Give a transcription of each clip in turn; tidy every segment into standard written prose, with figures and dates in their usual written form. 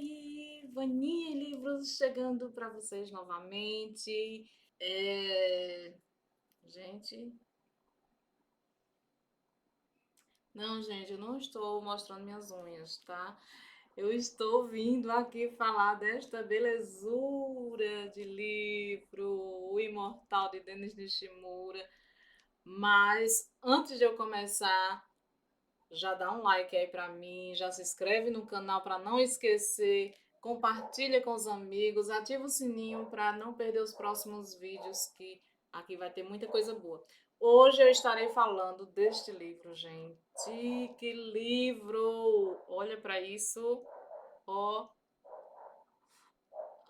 Oi, Vaninha e Livros chegando para vocês novamente. É... Gente, gente, eu não estou mostrando minhas unhas, tá? Eu estou vindo aqui falar desta belezura de livro, O Imortal de Denis Nishimura. Mas antes de eu começar, já dá um like aí para mim, já se inscreve no canal para não esquecer, compartilha com os amigos, ativa o sininho para não perder os próximos vídeos, que aqui vai ter muita coisa boa. Hoje eu estarei falando deste livro, gente. Que livro! Olha para isso. Ó,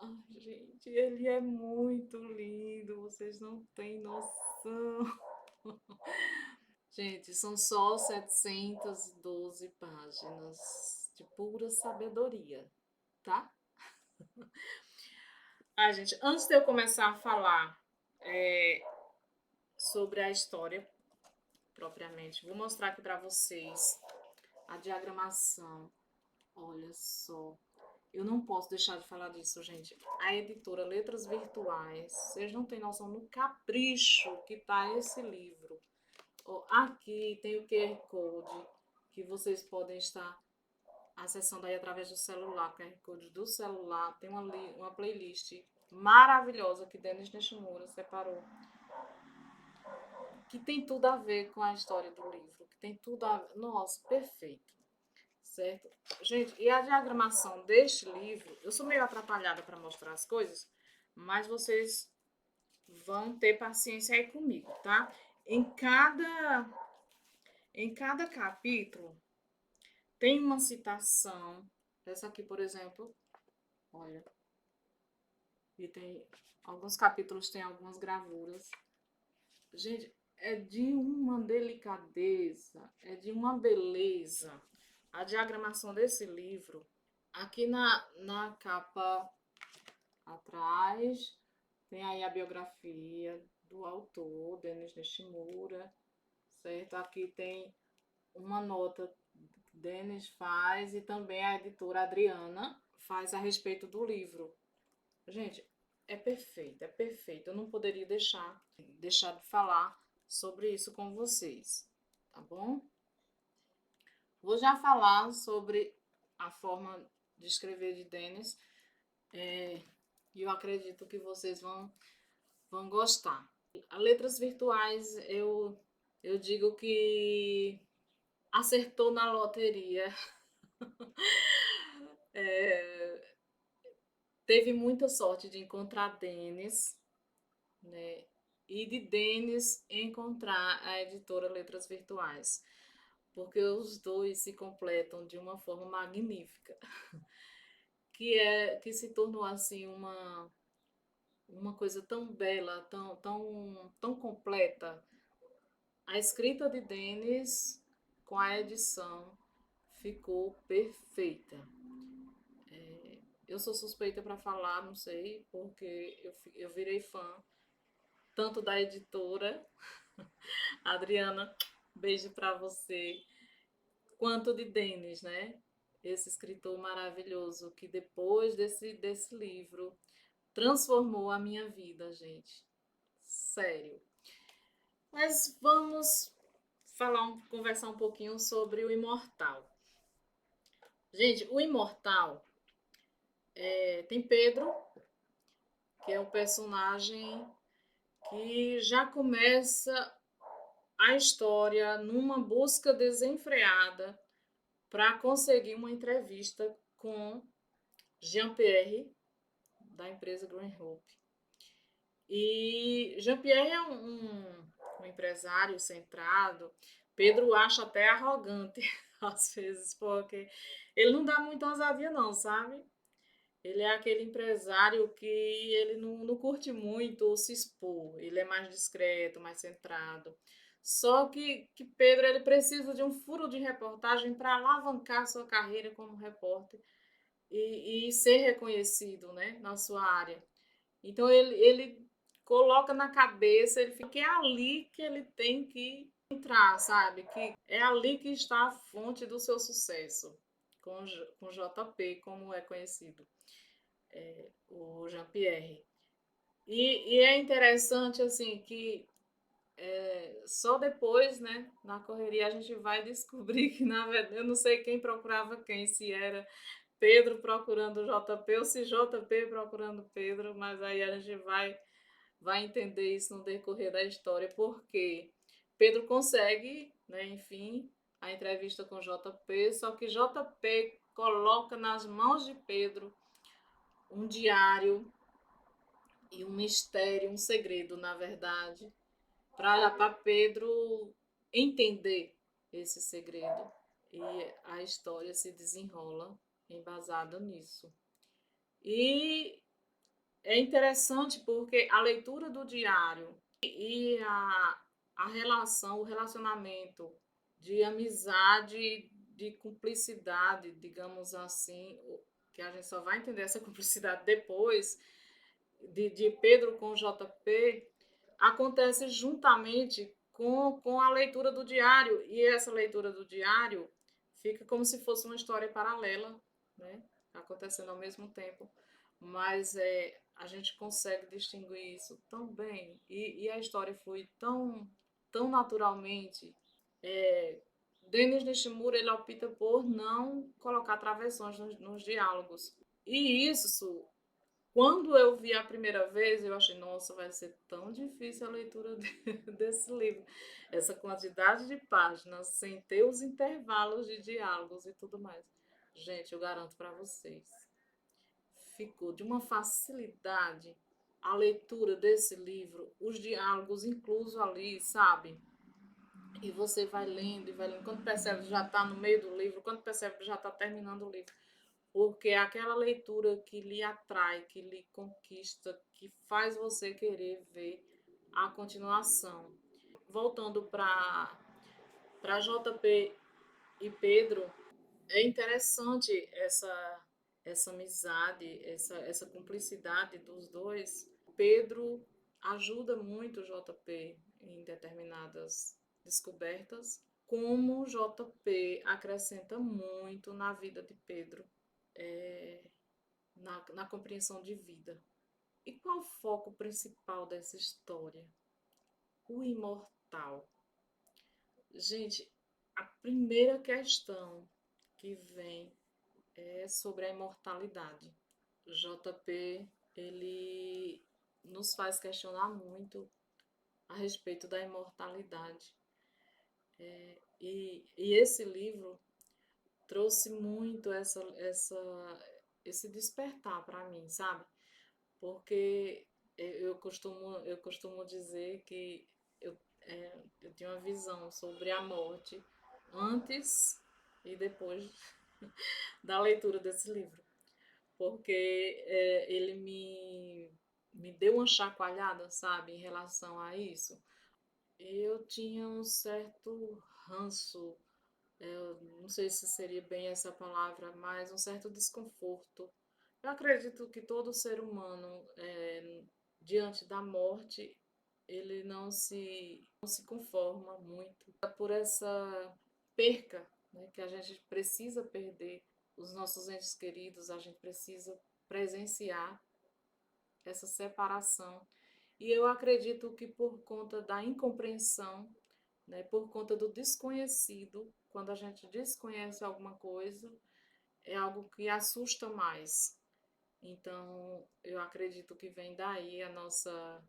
ai, gente, ele é muito lindo, vocês não têm noção. Gente, são só 712 páginas de pura sabedoria, tá? Ah, gente, antes de eu começar a falar é, sobre a história propriamente, vou mostrar aqui para vocês a diagramação. Olha só, eu não posso deixar de falar disso, gente. A editora Letras Virtuais, vocês não têm noção do capricho que tá esse livro. Ó, aqui tem o QR Code que vocês podem estar acessando aí através do celular, QR Code do celular. Tem uma playlist maravilhosa que Denis Nishimura separou, que tem tudo a ver com a história do livro, que tem tudo a ver. Nossa, perfeito, certo? Gente, e a diagramação deste livro, eu sou meio atrapalhada para mostrar as coisas, mas vocês vão ter paciência aí comigo, tá? Em cada, em cada capítulo tem uma citação. Essa aqui, por exemplo, olha, e tem alguns capítulos, tem algumas gravuras. Gente, é de uma delicadeza, é de uma beleza. A diagramação desse livro, aqui na capa atrás, tem aí a biografia do autor, Denis Nishimura, certo? Aqui tem uma nota que Denis faz e também a editora Adriana faz a respeito do livro. Gente, é perfeito, é perfeito. Eu não poderia deixar de falar sobre isso com vocês, tá bom? Vou já falar sobre a forma de escrever de Denis, e eu acredito que vocês vão gostar. A Letras Virtuais, eu digo que acertou na loteria. É, teve muita sorte de encontrar Denis, né? E de Denis encontrar a editora Letras Virtuais, porque os dois se completam de uma forma magnífica, que se tornou assim uma coisa tão bela, tão completa. A escrita de Denis com a edição ficou perfeita. Eu sou suspeita para falar, não sei, porque eu virei fã tanto da editora Adriana, beijo para você, quanto de Denis, né? Esse escritor maravilhoso que depois desse livro transformou a minha vida, gente. Sério. Mas vamos conversar um pouquinho sobre o Imortal. Gente, o Imortal tem Pedro, que é um personagem que já começa a história numa busca desenfreada para conseguir uma entrevista com Jean-Pierre, da empresa Green Hope. E Jean-Pierre é um empresário centrado. Pedro acha até arrogante, às vezes, porque ele não dá muita ousadia, não, sabe? Ele é aquele empresário que ele não curte muito se expor. Ele é mais discreto, mais centrado. Só que Pedro ele precisa de um furo de reportagem para alavancar sua carreira como repórter e ser reconhecido, né, na sua área. Então ele coloca na cabeça, ele fica que é ali que ele tem que entrar, sabe? Que é ali que está a fonte do seu sucesso. com JP, como é conhecido, o Jean-Pierre. E é interessante, assim, que só depois, né, na correria, a gente vai descobrir que, na verdade, eu não sei quem procurava quem, se era Pedro procurando JP ou se JP procurando Pedro, mas aí a gente vai entender isso no decorrer da história, porque Pedro consegue, né, enfim, a entrevista com JP, só que JP coloca nas mãos de Pedro um diário e um mistério, um segredo, na verdade, para Pedro entender esse segredo. E a história se desenrola embasada nisso. E é interessante porque a leitura do diário e a relação, o relacionamento de amizade, de cumplicidade, digamos assim, que a gente só vai entender essa cumplicidade depois, de Pedro com JP, acontece juntamente com a leitura do diário. E essa leitura do diário fica como se fosse uma história paralela, né? Acontecendo ao mesmo tempo. Mas a gente consegue distinguir isso tão bem. E a história flui tão naturalmente. Denis Nishimura ele opta por não colocar travessões nos diálogos. E isso, quando eu vi a primeira vez, eu achei, nossa, vai ser tão difícil a leitura desse livro. Essa quantidade de páginas, sem ter os intervalos de diálogos e tudo mais. Gente, eu garanto para vocês, ficou de uma facilidade a leitura desse livro, os diálogos inclusos ali, sabe? E você vai lendo e vai lendo. Quando percebe que já está no meio do livro, quando percebe que já está terminando o livro, porque é aquela leitura que lhe atrai, que lhe conquista, que faz você querer ver a continuação. Voltando para JP e Pedro, é interessante essa amizade, essa cumplicidade dos dois. Pedro ajuda muito o JP em determinadas descobertas, como o JP acrescenta muito na vida de Pedro, é, na compreensão de vida. E qual o foco principal dessa história? O imortal. Gente, a primeira questão que vem é sobre a imortalidade. O JP, ele nos faz questionar muito a respeito da imortalidade. E esse livro trouxe muito esse despertar para mim, sabe? Porque eu costumo dizer que eu tinha uma visão sobre a morte antes e depois da leitura desse livro, porque ele me deu uma chacoalhada, sabe, em relação a isso. Eu tinha um certo ranço, eu não sei se seria bem essa palavra, mas um certo desconforto. Eu acredito que todo ser humano, diante da morte, ele não se conforma muito por essa perca, né, que a gente precisa perder os nossos entes queridos, a gente precisa presenciar essa separação. E eu acredito que por conta da incompreensão, né, por conta do desconhecido, quando a gente desconhece alguma coisa, é algo que assusta mais. Então, eu acredito que vem daí a nossa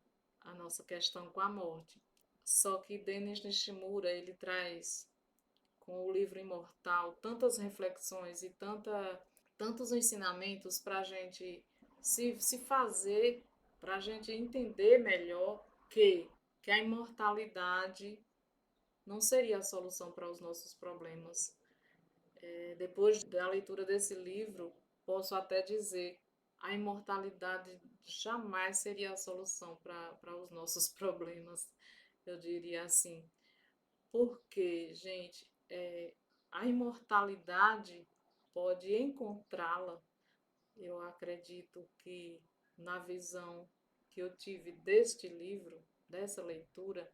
questão com a morte. Só que Denis Nishimura, ele traz com o livro Imortal tantas reflexões e tantos ensinamentos para a gente se fazer, para a gente entender melhor que a imortalidade não seria a solução para os nossos problemas. Depois da leitura desse livro, posso até dizer a imortalidade jamais seria a solução para os nossos problemas, eu diria assim. Porque, gente, a imortalidade pode encontrá-la. Eu acredito que na visão que eu tive deste livro, dessa leitura,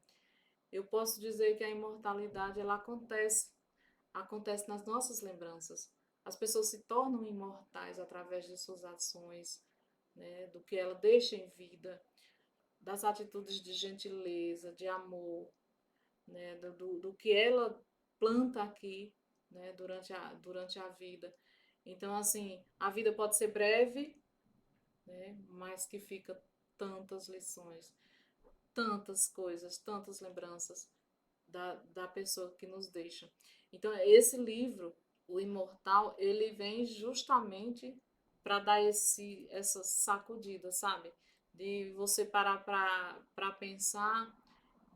eu posso dizer que a imortalidade ela acontece nas nossas lembranças. as pessoas se tornam imortais através de suas ações, né, do que ela deixa em vida, das atitudes de gentileza, de amor, né, do que ela planta aqui, né, durante a vida. Então, assim, a vida pode ser breve, né, mas que fica tantas lições, tantas coisas, tantas lembranças da pessoa que nos deixa. Então, esse livro, O Imortal, ele vem justamente para dar essa sacudida, sabe? De você parar para pensar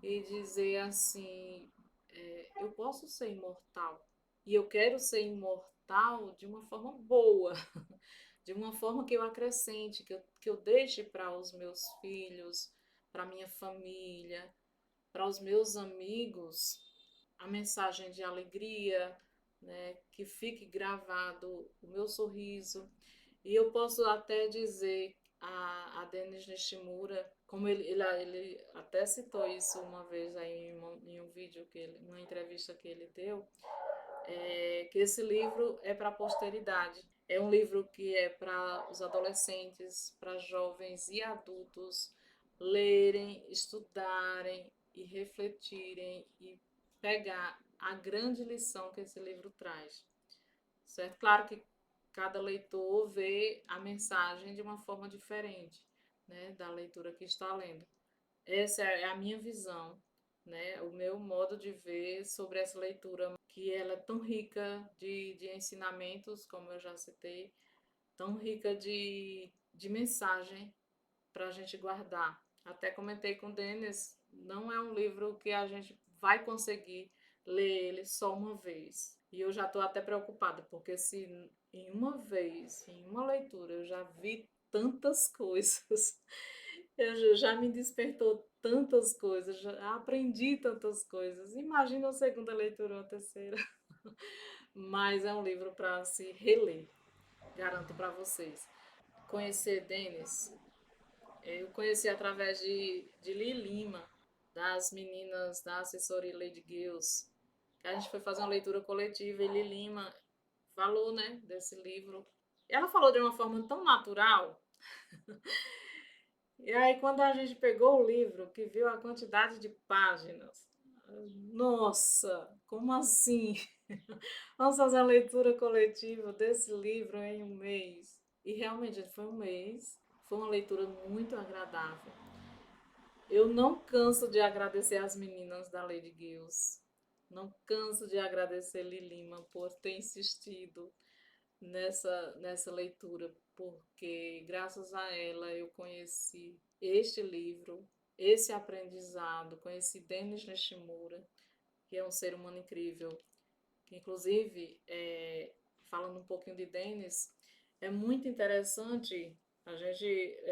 e dizer assim: eu posso ser imortal. E eu quero ser imortal de uma forma boa, de uma forma que eu acrescente, que eu deixe para os meus filhos, para minha família, para os meus amigos, a mensagem de alegria, né, que fique gravado o meu sorriso. E eu posso até dizer a Denis Nishimura, como ele até citou isso uma vez aí em um vídeo uma entrevista que ele deu, que esse livro é para a posteridade. É um livro que é para os adolescentes, para jovens e adultos lerem, estudarem e refletirem e pegar a grande lição que esse livro traz. Certo? Claro que cada leitor vê a mensagem de uma forma diferente, né, da leitura que está lendo. Essa é a minha visão, né, o meu modo de ver sobre essa leitura, que ela é tão rica de ensinamentos, como eu já citei, tão rica de mensagem para a gente guardar. Até comentei com o Denis, não é um livro que a gente vai conseguir ler ele só uma vez. E eu já estou até preocupada, porque se em uma vez, em uma leitura, eu já vi tantas coisas, eu já me despertou tantas coisas, já aprendi tantas coisas. Imagina a segunda leitura ou a terceira. Mas é um livro para se reler, garanto para vocês. Conhecer Denis, eu conheci através de Li Lima, das meninas da assessoria Lady Girls, que a gente foi fazer uma leitura coletiva e Li Lima falou, né, desse livro. Ela falou de uma forma tão natural. E aí, quando a gente pegou o livro, que viu a quantidade de páginas, nossa, como assim? Vamos fazer a leitura coletiva desse livro em um mês. E realmente foi um mês, foi uma leitura muito agradável. Eu não canso de agradecer as meninas da Lady Girls. Não canso de agradecer Lilima por ter insistido nessa leitura, porque graças a ela eu conheci este livro, esse aprendizado, conheci Denis Nishimura, que é um ser humano incrível, que inclusive, falando um pouquinho de Denis, é muito interessante a gente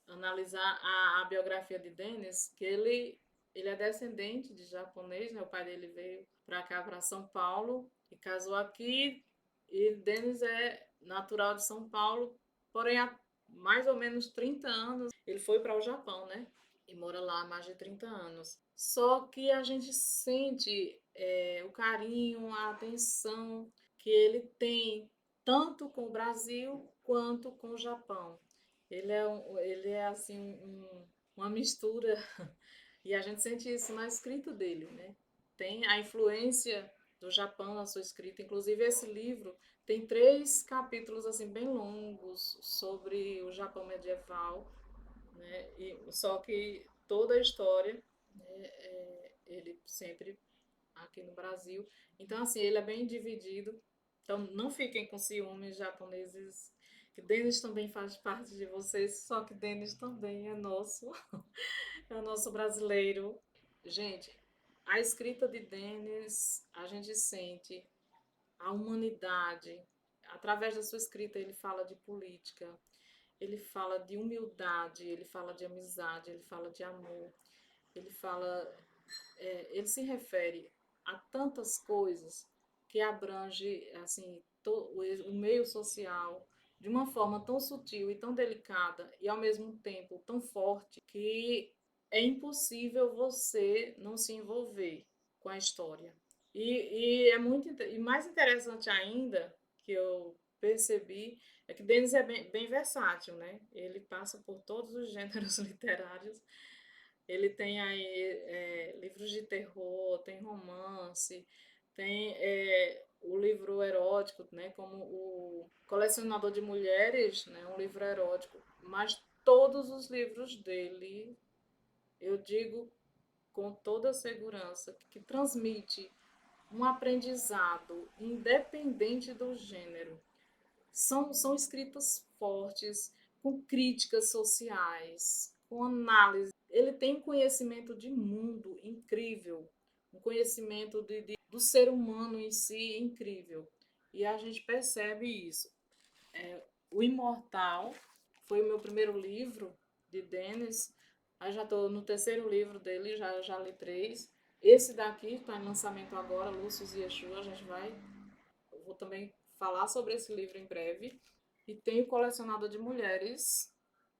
analisar a biografia de Denis, que ele é descendente de japonês, né? O pai dele veio para cá, para São Paulo, e casou aqui, e Denis é natural de São Paulo, porém há mais ou menos 30 anos ele foi para o Japão, né? E mora lá há mais de 30 anos. Só que a gente sente o carinho, a atenção que ele tem tanto com o Brasil quanto com o Japão. Ele é assim uma mistura e a gente sente isso na escrita dele, né? Tem a influência do Japão na sua escrita. Inclusive esse livro tem 3 capítulos assim bem longos sobre o Japão medieval, né? Só que toda a história, né, ele sempre aqui no Brasil. Então, assim, ele é bem dividido. Então, não fiquem com ciúmes japoneses, que Denis também faz parte de vocês, só que Denis também é nosso, é o nosso brasileiro. Gente, a escrita de Denis, a gente sente a humanidade. Através da sua escrita, ele fala de política, ele fala de humildade, ele fala de amizade, ele fala de amor, ele fala, ele se refere a tantas coisas que abrange assim o meio social de uma forma tão sutil e tão delicada e ao mesmo tempo tão forte que é impossível você não se envolver com a história. E é muito e mais interessante ainda que eu percebi é que Denis é bem versátil, né? Ele passa por todos os gêneros literários. Ele tem aí livros de terror, tem romance, tem o livro erótico, né? Como o Colecionador de Mulheres, né? Um livro erótico. Mas todos os livros dele, eu digo com toda segurança, que transmite um aprendizado independente do gênero. São escritas fortes, com críticas sociais, com análise. Ele tem um conhecimento de mundo incrível, um conhecimento do ser humano em si incrível. E a gente percebe isso. O Imortal foi o meu primeiro livro de Denis. Aí já estou no terceiro livro dele, já li três. Esse daqui está em lançamento agora, Lúcius e Yeshua. A gente vai. Eu vou também falar sobre esse livro em breve. E tem o Colecionador de Mulheres.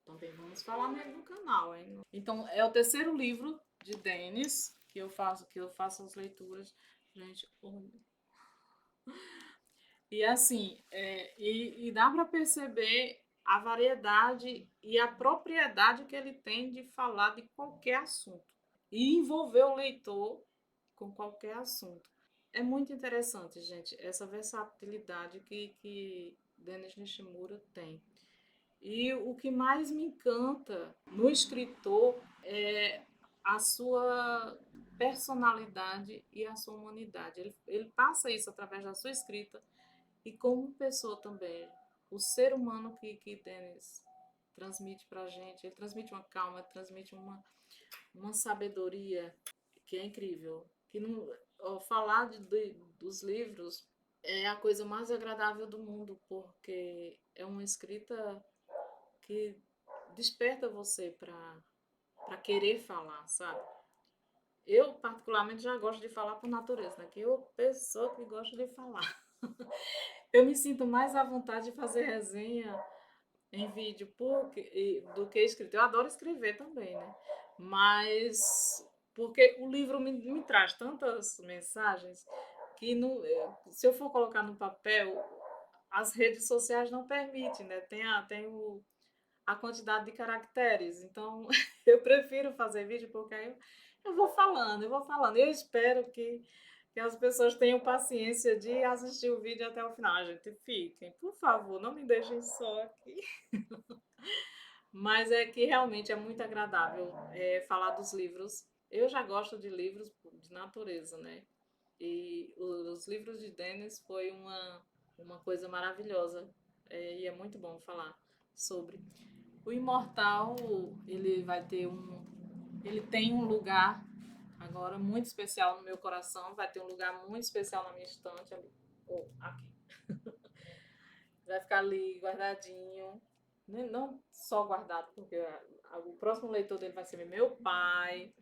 Também vamos falar nele no canal, hein? Então, é o terceiro livro de Denis que eu faço as leituras. Gente, olha. E assim, e dá para perceber a variedade e a propriedade que ele tem de falar de qualquer assunto e envolver o leitor com qualquer assunto. É muito interessante, gente, essa versatilidade que Denis Nishimura tem. E o que mais me encanta no escritor é a sua personalidade e a sua humanidade. Ele passa isso através da sua escrita e como pessoa também. O ser humano que Denis transmite para a gente, ele transmite uma calma, ele transmite uma sabedoria que é incrível. Que não, falar dos livros é a coisa mais agradável do mundo, porque é uma escrita que desperta você para querer falar, sabe? Eu, particularmente, já gosto de falar por natureza, né? Que eu, pessoa que gosta de falar. Eu me sinto mais à vontade de fazer resenha em vídeo do que escrito. Eu adoro escrever também, né? Mas porque o livro me traz tantas mensagens que se eu for colocar no papel, as redes sociais não permitem, né? A quantidade de caracteres. Então, eu prefiro fazer vídeo porque aí eu vou falando, eu vou falando. Eu espero que as pessoas tenham paciência de assistir o vídeo até o final. Gente, fiquem, por favor, não me deixem só aqui. Mas é que realmente é muito agradável falar dos livros. Eu já gosto de livros de natureza, né? E os livros de Denis foi uma coisa maravilhosa. E é muito bom falar sobre. O Imortal, ele tem um lugar agora muito especial no meu coração, vai ter um lugar muito especial na minha estante ali, ou aqui. Vai ficar ali guardadinho, não só guardado, porque o próximo leitor dele vai ser meu pai.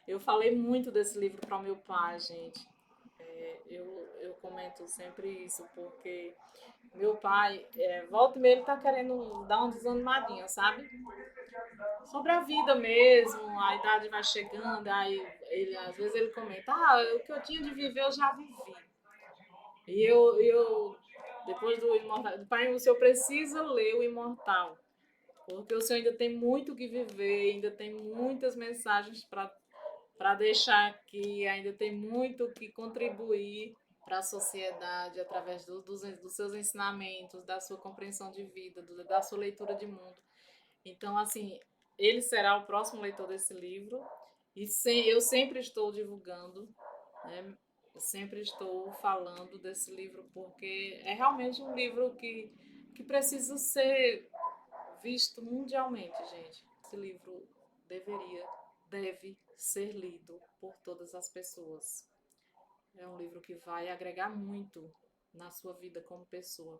Eu falei muito desse livro para o meu pai, gente. Eu comento sempre isso, porque meu pai, volta e meia, ele tá querendo dar uma desanimadinha, sabe? Sobre a vida mesmo, a idade vai chegando, aí às vezes ele comenta, o que eu tinha de viver eu já vivi. E eu depois do Imortal, pai, o senhor precisa ler o Imortal, porque o senhor ainda tem muito que viver, ainda tem muitas mensagens para deixar aqui, ainda tem muito que contribuir para a sociedade através dos seus ensinamentos, da sua compreensão de vida, da sua leitura de mundo. Então, assim, ele será o próximo leitor desse livro e eu sempre estou divulgando, né? Eu sempre estou falando desse livro porque é realmente um livro que precisa ser visto mundialmente, gente. Esse livro deve ser lido por todas as pessoas. É um livro que vai agregar muito na sua vida como pessoa.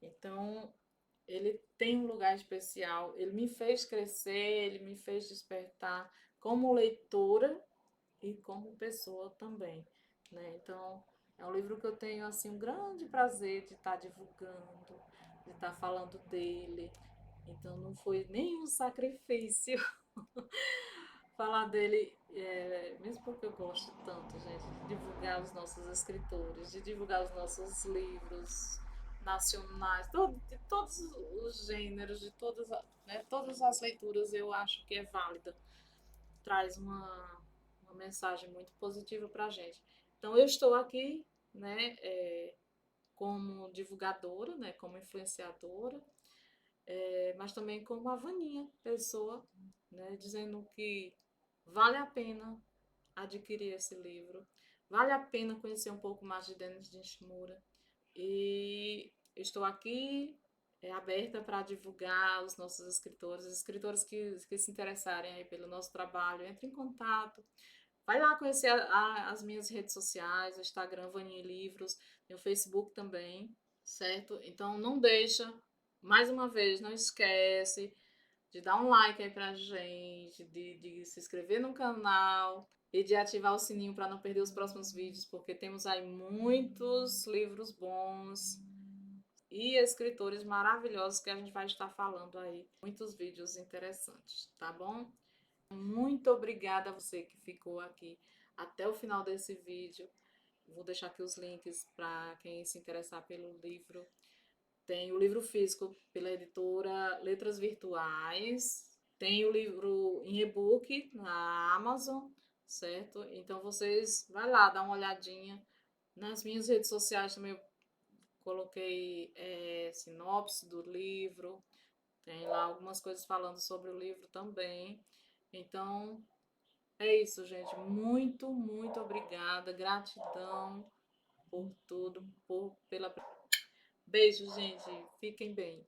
Então, ele tem um lugar especial, ele me fez crescer, ele me fez despertar como leitora e como pessoa também, né? Então, é um livro que eu tenho assim um grande prazer de estar divulgando, de estar falando dele. Então, não foi nenhum sacrifício falar dele, mesmo porque eu gosto tanto, gente, de divulgar os nossos escritores, de divulgar os nossos livros nacionais, de todos os gêneros, de todas, né, todas as leituras, eu acho que é válida. Traz uma mensagem muito positiva para a gente. Então, eu estou aqui, né, como divulgadora, né, como influenciadora, mas também como a Vaninha, pessoa, né, dizendo que vale a pena adquirir esse livro, vale a pena conhecer um pouco mais de Denis de Nishimura. E estou aqui aberta para divulgar os nossos escritores, os escritores que se interessarem aí pelo nosso trabalho, entre em contato. Vai lá conhecer as minhas redes sociais, o Instagram Vaninha Livros, meu Facebook também, certo? Então não deixa, mais uma vez, não esquece de dar um like aí pra gente, de se inscrever no canal e de ativar o sininho para não perder os próximos vídeos, porque temos aí muitos livros bons e escritores maravilhosos que a gente vai estar falando aí. Muitos vídeos interessantes, tá bom? Muito obrigada a você que ficou aqui até o final desse vídeo. Vou deixar aqui os links para quem se interessar pelo livro. Tem o livro físico pela editora Letras Virtuais. Tem o livro em e-book na Amazon, certo? Então vocês vai lá, dá uma olhadinha. Nas minhas redes sociais também eu coloquei sinopse do livro. Tem lá algumas coisas falando sobre o livro também. Então, é isso, gente. Muito, muito obrigada. Gratidão por tudo, pela. Beijo, gente. Fiquem bem.